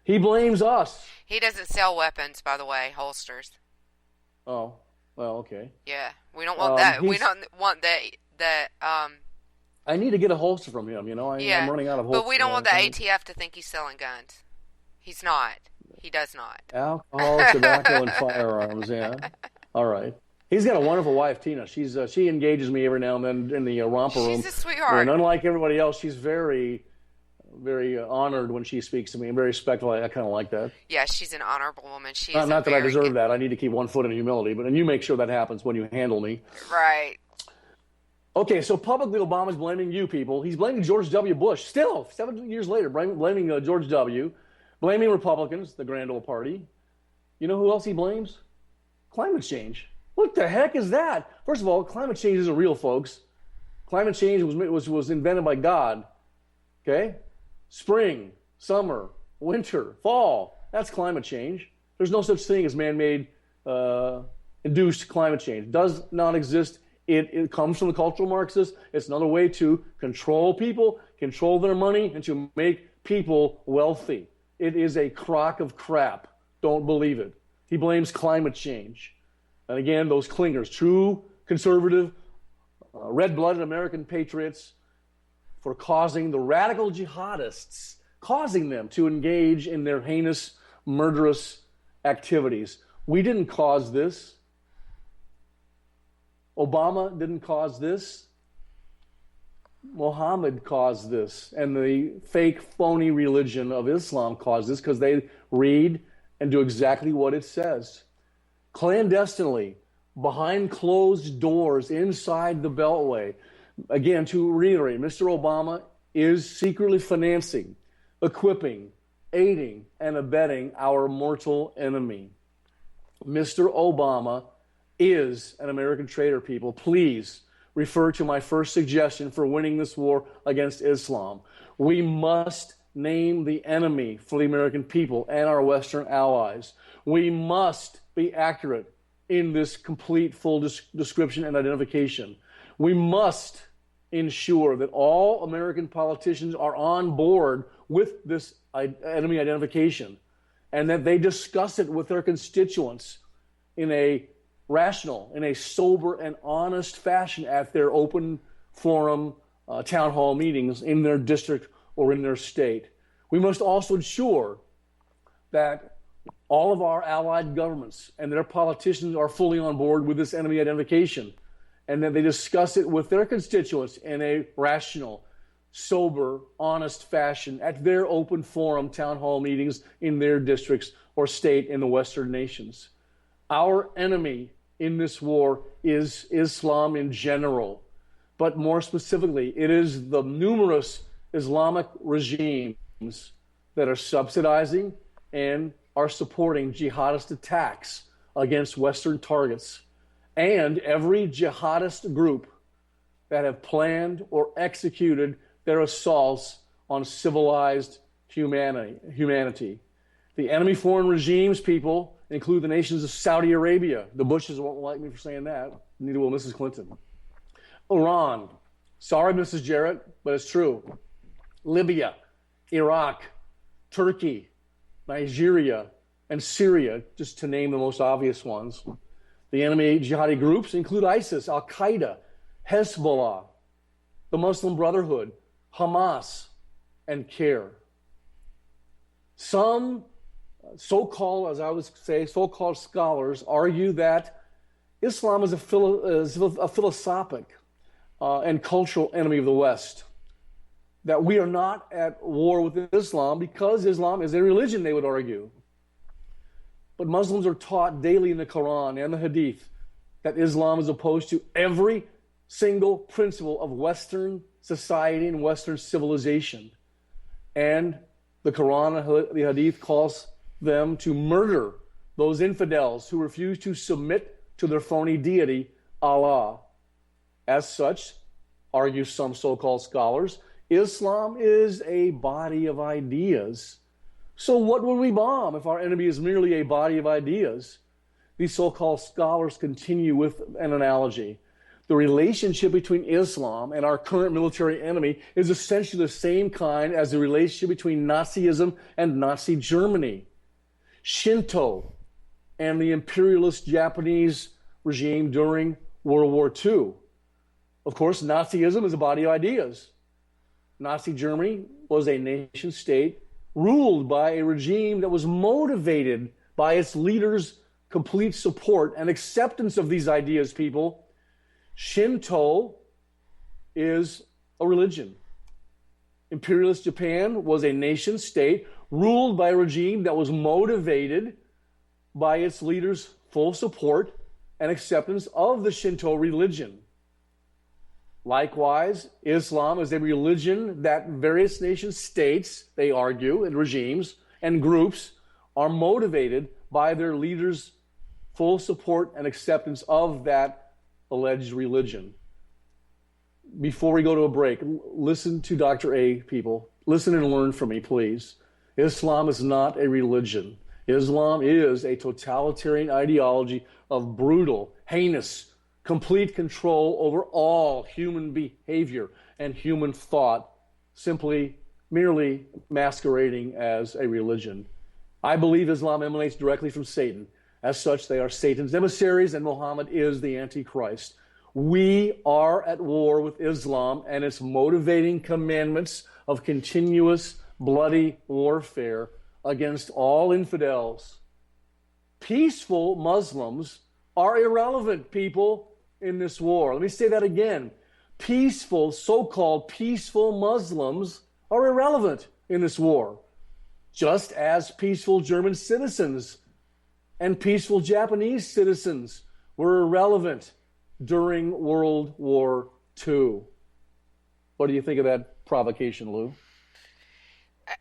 [SPEAKER 1] He blames us.
[SPEAKER 3] He doesn't sell weapons, by the way, holsters.
[SPEAKER 1] Oh, well, okay.
[SPEAKER 3] Yeah, we don't want that. We don't want that.
[SPEAKER 1] I need to get a holster from him, I'm running out of holsters.
[SPEAKER 3] But we don't want the ATF to think he's selling guns. He's not. He does not.
[SPEAKER 1] Alcohol, tobacco, and firearms, yeah. All right. He's got a wonderful wife, Tina. She engages me every now and then in the romper room.
[SPEAKER 3] She's a sweetheart.
[SPEAKER 1] And unlike everybody else, she's very, very honored when she speaks to me and very respectful. I kind of like that.
[SPEAKER 3] Yeah, she's an honorable woman.
[SPEAKER 1] Not that I deserve that. I need to keep one foot in humility, and you make sure that happens when you handle me.
[SPEAKER 3] Right.
[SPEAKER 1] Okay, so publicly Obama's blaming you people. He's blaming George W. Bush. Still, 7 years later, blaming George W., blaming Republicans, the grand old party. You know who else he blames? Climate change. What the heck is that? First of all, climate change isn't real, folks. Climate change was invented by God. Okay? Spring, summer, winter, fall. That's climate change. There's no such thing as man-made induced climate change. It does not exist. It comes from the cultural Marxists. It's another way to control people, control their money, and to make people wealthy. It is a crock of crap. Don't believe it. He blames climate change. And again, those clingers, true conservative, red-blooded American patriots, for causing the radical jihadists, causing them to engage in their heinous, murderous activities. We didn't cause this. Obama didn't cause this. Muhammad caused this. And the fake, phony religion of Islam caused this because they read and do exactly what it says. Clandestinely, behind closed doors, inside the Beltway. Again, to reiterate, Mr. Obama is secretly financing, equipping, aiding, and abetting our mortal enemy. Mr. Obama is an American traitor, people. Please refer to my first suggestion for winning this war against Islam. We must name the enemy for the American people and our Western allies. We must be accurate in this complete, full description and identification. We must ensure that all American politicians are on board with this enemy identification and that they discuss it with their constituents in a rational, in a sober and honest fashion at their open forum town hall meetings in their district or in their state. We must also ensure that All of our allied governments and their politicians are fully on board with this enemy identification. And then they discuss it with their constituents in a rational, sober, honest fashion at their open forum town hall meetings in their districts or state in the Western nations. Our enemy in this war is Islam in general, but more specifically, it is the numerous Islamic regimes that are subsidizing and are supporting jihadist attacks against Western targets, and every jihadist group that have planned or executed their assaults on civilized humanity. The enemy foreign regimes, people, include the nations of Saudi Arabia. The Bushes won't like me for saying that. Neither will Mrs. Clinton. Iran. Sorry, Mrs. Jarrett, but it's true. Libya, Iraq, Turkey, Nigeria, and Syria, just to name the most obvious ones. The enemy jihadi groups include ISIS, Al-Qaeda, Hezbollah, the Muslim Brotherhood, Hamas, and CAIR. Some so-called scholars argue that Islam is a philosophic and cultural enemy of the West, that we are not at war with Islam because Islam is a religion, they would argue. But Muslims are taught daily in the Quran and the Hadith that Islam is opposed to every single principle of Western society and Western civilization. And the Quran and the Hadith calls them to murder those infidels who refuse to submit to their phony deity, Allah. As such, argue some so-called scholars, Islam is a body of ideas. So what would we bomb if our enemy is merely a body of ideas? These so-called scholars continue with an analogy. The relationship between Islam and our current military enemy is essentially the same kind as the relationship between Nazism and Nazi Germany. Shinto and the imperialist Japanese regime during World War II. Of course, Nazism is a body of ideas. Nazi Germany was a nation state ruled by a regime that was motivated by its leaders' complete support and acceptance of these ideas, people. Shinto is a religion. Imperialist Japan was a nation state ruled by a regime that was motivated by its leaders' full support and acceptance of the Shinto religion. Likewise, Islam is a religion that various nation states, they argue, and regimes and groups are motivated by their leaders' full support and acceptance of that alleged religion. Before we go to a break, listen to Dr. A, people. Listen and learn from me, please. Islam is not a religion. Islam is a totalitarian ideology of brutal, heinous, complete control over all human behavior and human thought, merely masquerading as a religion. I believe Islam emanates directly from Satan. As such, they are Satan's emissaries, and Muhammad is the Antichrist. We are at war with Islam and its motivating commandments of continuous bloody warfare against all infidels. Peaceful Muslims are irrelevant, people, in this war. Let me say that again. Peaceful, so-called peaceful Muslims are irrelevant in this war, just as peaceful German citizens and peaceful Japanese citizens were irrelevant during World War II. What do you think of that provocation, Lou?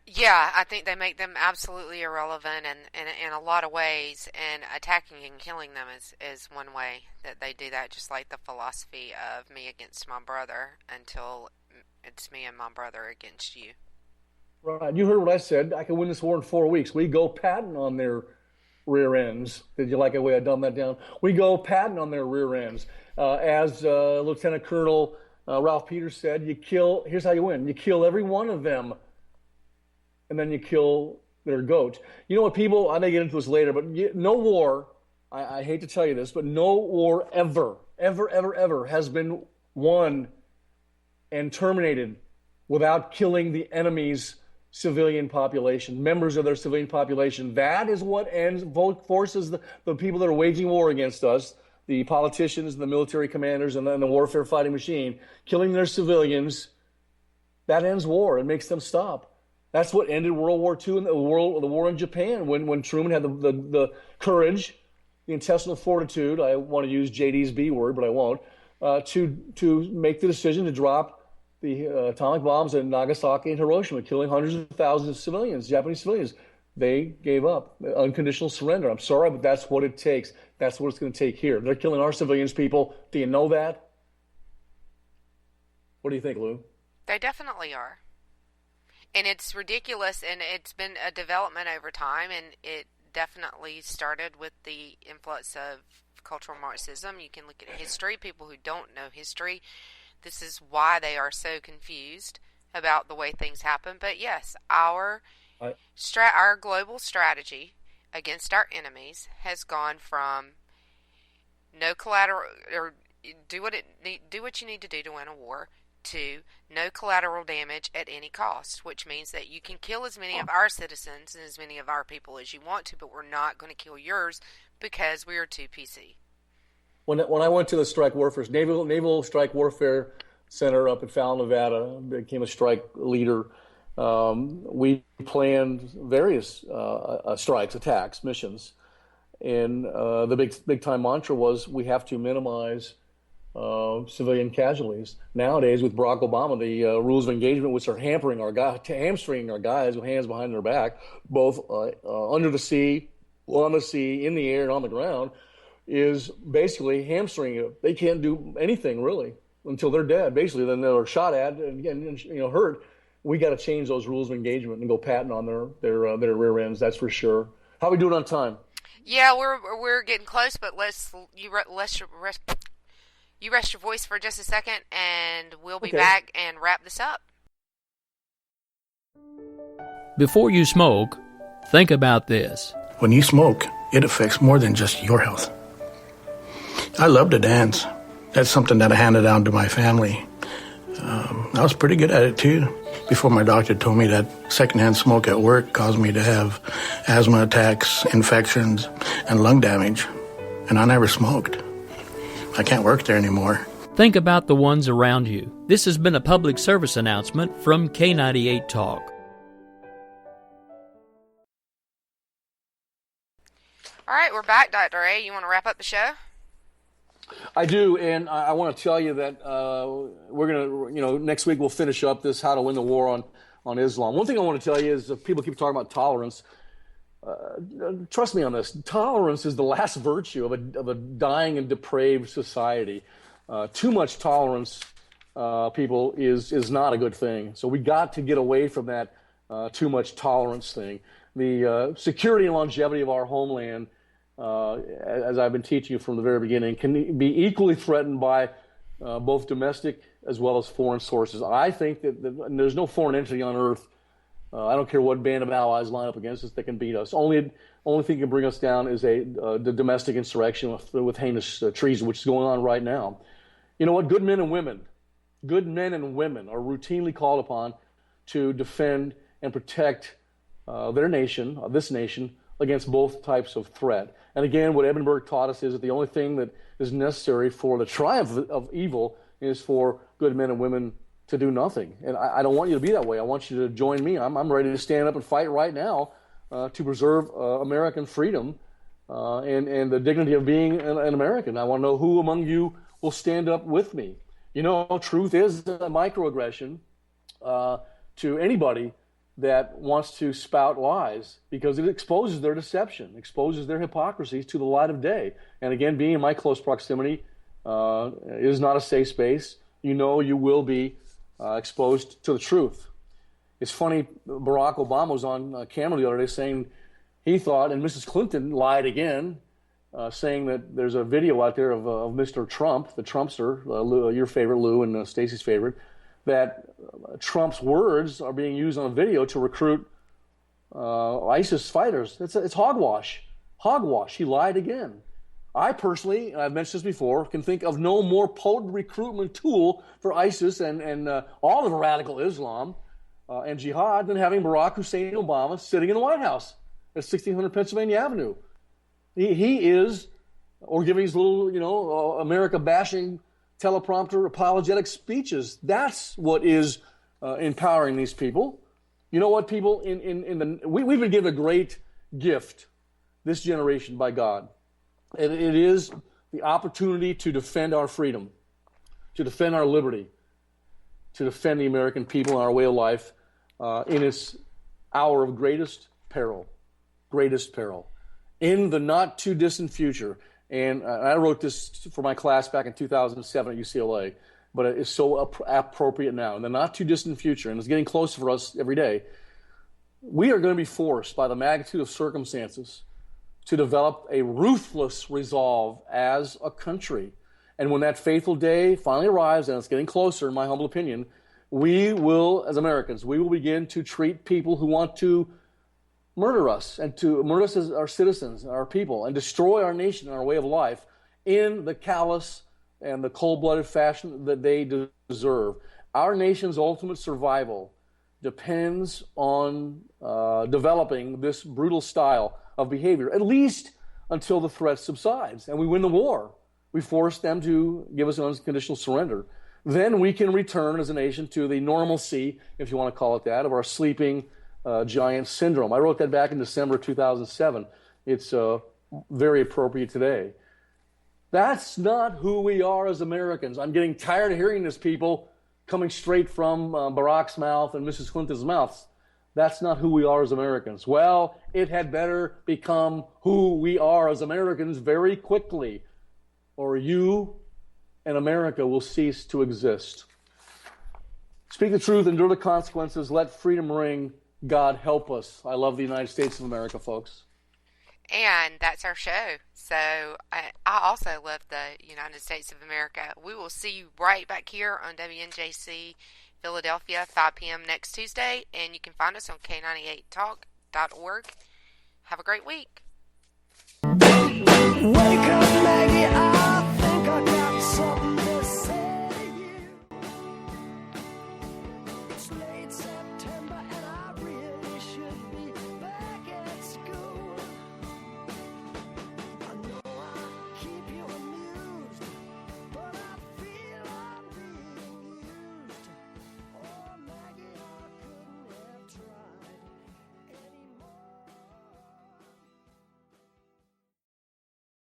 [SPEAKER 3] Yeah, I think they make them absolutely irrelevant in a lot of ways, and attacking and killing them is one way that they do that, just like the philosophy of me against my brother until it's me and my brother against you.
[SPEAKER 1] Right. You heard what I said. I can win this war in 4 weeks. We go patting on their rear ends. Did you like the way I dumbed that down? We go patting on their rear ends. As Lieutenant Colonel Ralph Peters said, here's how you win. You kill every one of them, and then you kill their goat. You know what, people, I may get into this later, but no war, I hate to tell you this, but no war ever has been won and terminated without killing the enemy's civilian population, members of their civilian population. That is what forces the people that are waging war against us, the politicians, the military commanders, and then the warfare fighting machine, killing their civilians. That ends war and makes them stop. That's what ended World War II and the war in Japan, when Truman had the courage, the intestinal fortitude, I want to use JD's B word, but I won't, to make the decision to drop the atomic bombs in Nagasaki and Hiroshima, killing hundreds of thousands of civilians, Japanese civilians. They gave up. Unconditional surrender. I'm sorry, but that's what it takes. That's what it's going to take here. They're killing our civilians, people. Do you know that? What do you think, Lou?
[SPEAKER 3] They definitely are. And it's ridiculous, and it's been a development over time, and it definitely started with the influence of cultural Marxism. You can look at history. People who don't know history, this is why they are so confused about the way things happen. But yes, our global strategy against our enemies has gone from no collateral, or do what you need to do to win a war, to no collateral damage at any cost, which means that you can kill as many of our citizens and as many of our people as you want to, but we're not going to kill yours because we are too PC.
[SPEAKER 1] When I went to the strike warfare, Naval Strike Warfare Center up in Fallon, Nevada, became a strike leader. We planned various strikes, attacks, missions, and the big time mantra was we have to minimize civilian casualties. Nowadays, with Barack Obama, the rules of engagement, which are hamstringing our guys with hands behind their back, both under the sea, on the sea, in the air, and on the ground, is basically hamstringing it. They can't do anything really until they're dead. Basically, then they're shot at and hurt. We got to change those rules of engagement and go patting on their rear ends. That's for sure. How are we doing on time?
[SPEAKER 3] Yeah, we're getting close, but you rest your voice for just a second, and we'll be back and wrap this up.
[SPEAKER 4] Before you smoke, think about this.
[SPEAKER 5] When you smoke, it affects more than just your health. I love to dance. That's something that I handed down to my family. I was pretty good at it too, before my doctor told me that secondhand smoke at work caused me to have asthma attacks, infections, and lung damage. And I never smoked. I can't work there anymore.
[SPEAKER 4] Think about the ones around you. This has been a public service announcement from K98 Talk.
[SPEAKER 3] All right, we're back, Dr. A. You want to wrap up the show?
[SPEAKER 1] I do, and I want to tell you that we're going to, next week we'll finish up this How to Win the War on Islam. One thing I want to tell you is people keep talking about tolerance. Trust me on this. Tolerance is the last virtue of a dying and depraved society. Too much tolerance, people, is not a good thing. So we got to get away from that too much tolerance thing. The security and longevity of our homeland, as I've been teaching you from the very beginning, can be equally threatened by both domestic as well as foreign sources. I think that there's no foreign entity on earth. I don't care what band of allies line up against us that can beat us. Only thing that can bring us down is the domestic insurrection with heinous treason, which is going on right now. You know what? Good men and women are routinely called upon to defend and protect their nation, this nation, against both types of threat. And again, what Edmund taught us is that the only thing that is necessary for the triumph of evil is for good men and women to do nothing. And I don't want you to be that way. I want you to join me. I'm ready to stand up and fight right now to preserve American freedom and the dignity of being an American. I want to know who among you will stand up with me. You know, truth is a microaggression to anybody that wants to spout lies, because it exposes their deception, exposes their hypocrisies to the light of day. And again, being in my close proximity is not a safe space. You know you will be exposed to the truth. It's funny, Barack Obama was on camera the other day saying he thought, and Mrs. Clinton lied again, saying that there's a video out there of Mr. Trump, the Trumpster, Lou, your favorite, Lou, and Stacey's favorite, that Trump's words are being used on a video to recruit ISIS fighters. It's hogwash. Hogwash. He lied again. I personally, and I've mentioned this before, can think of no more potent recruitment tool for ISIS and all of radical Islam and jihad than having Barack Hussein Obama sitting in the White House at 1600 Pennsylvania Avenue. He is, or giving his little, America-bashing teleprompter apologetic speeches. That's what is empowering these people. You know what, people? We've been given a great gift, this generation, by God. And it is the opportunity to defend our freedom, to defend our liberty, to defend the American people and our way of life in its hour of greatest peril. In the not too distant future. And I wrote this for my class back in 2007 at UCLA, but it's so appropriate now. In the not too distant future, and it's getting closer for us every day, we are going to be forced by the magnitude of circumstances to develop a ruthless resolve as a country. And when that fateful day finally arrives, and it's getting closer, in my humble opinion, we will, as Americans, we will begin to treat people who want to murder us and to murder us as our citizens, our people, and destroy our nation and our way of life in the callous and the cold-blooded fashion that they deserve. Our nation's ultimate survival depends on developing this brutal style of behavior, at least until the threat subsides and we win the war. We force them to give us unconditional surrender. Then we can return as a nation to the normalcy, if you want to call it that, of our sleeping giant syndrome. I wrote that back in December 2007. It's very appropriate today. That's not who we are as Americans. I'm getting tired of hearing this, people, coming straight from Barack's mouth and Mrs. Clinton's mouth. That's not who we are as Americans. Well, it had better become who we are as Americans very quickly, or you and America will cease to exist. Speak the truth, endure the consequences, let freedom ring. God help us. I love the United States of America, folks.
[SPEAKER 3] And that's our show. So I also love the United States of America. We will see you right back here on WNJC Philadelphia, 5 p.m. next Tuesday. And you can find us on K98talk.org. Have a great week.